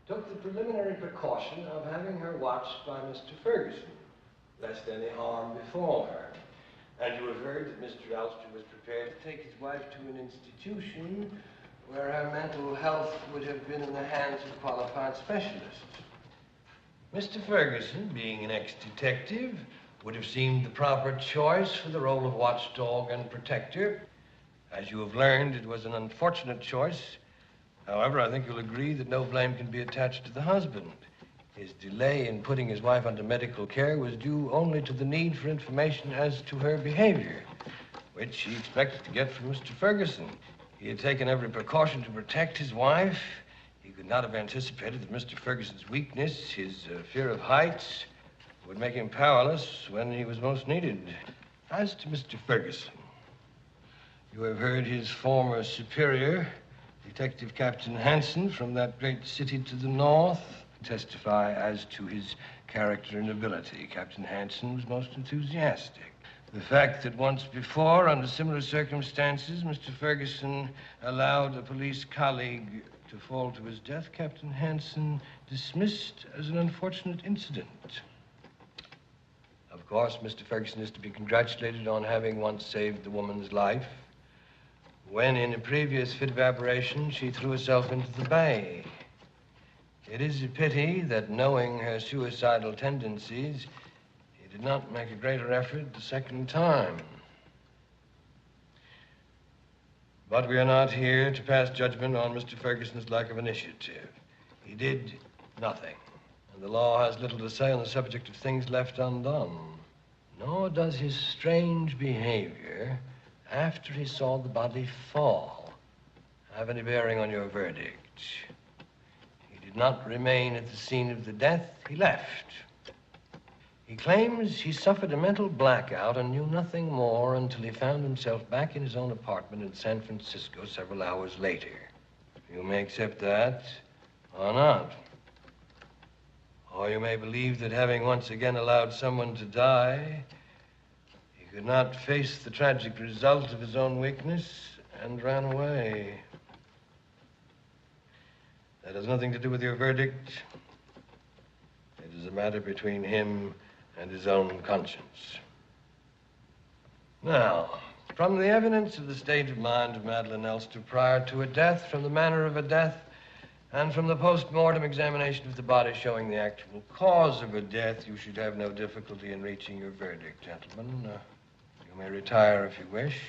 took the preliminary precaution of having her watched by Mr. Ferguson, lest any harm befall her. And you have heard that Mr. Elster was prepared to take his wife to an institution where her mental health would have been in the hands of qualified specialists. Mr. Ferguson, being an ex-detective, would have seemed the proper choice for the role of watchdog and protector. As you have learned, it was an unfortunate choice. However, I think you'll agree that no blame can be attached to the husband. His delay in putting his wife under medical care was due only to the need for information as to her behavior, which he expected to get from Mr. Ferguson. He had taken every precaution to protect his wife. He could not have anticipated that Mr. Ferguson's weakness, his fear of heights, would make him powerless when he was most needed. As to Mr. Ferguson, you have heard his former superior, Detective Captain Hansen, from that great city to the north, testify as to his character and ability. Captain Hansen was most enthusiastic. The fact that once before, under similar circumstances, Mr. Ferguson allowed a police colleague to fall to his death, Captain Hansen dismissed as an unfortunate incident. Of course, Mr. Ferguson is to be congratulated on having once saved the woman's life, when in a previous fit of aberration she threw herself into the bay. It is a pity that, knowing her suicidal tendencies, he did not make a greater effort the second time. But we are not here to pass judgment on Mr. Ferguson's lack of initiative. He did nothing, and the law has little to say on the subject of things left undone. Nor does his strange behavior after he saw the body fall have any bearing on your verdict. He did not remain at the scene of the death. He left. He claims he suffered a mental blackout and knew nothing more until he found himself back in his own apartment in San Francisco several hours later. You may accept that or not. Or you may believe that, having once again allowed someone to die, he could not face the tragic result of his own weakness and ran away. That has nothing to do with your verdict. It is a matter between him and his own conscience. Now, from the evidence of the state of mind of Madeline Elster prior to a death, from the manner of a death, and from the post-mortem examination of the body showing the actual cause of a death, you should have no difficulty in reaching your verdict, gentlemen. You may retire if you wish.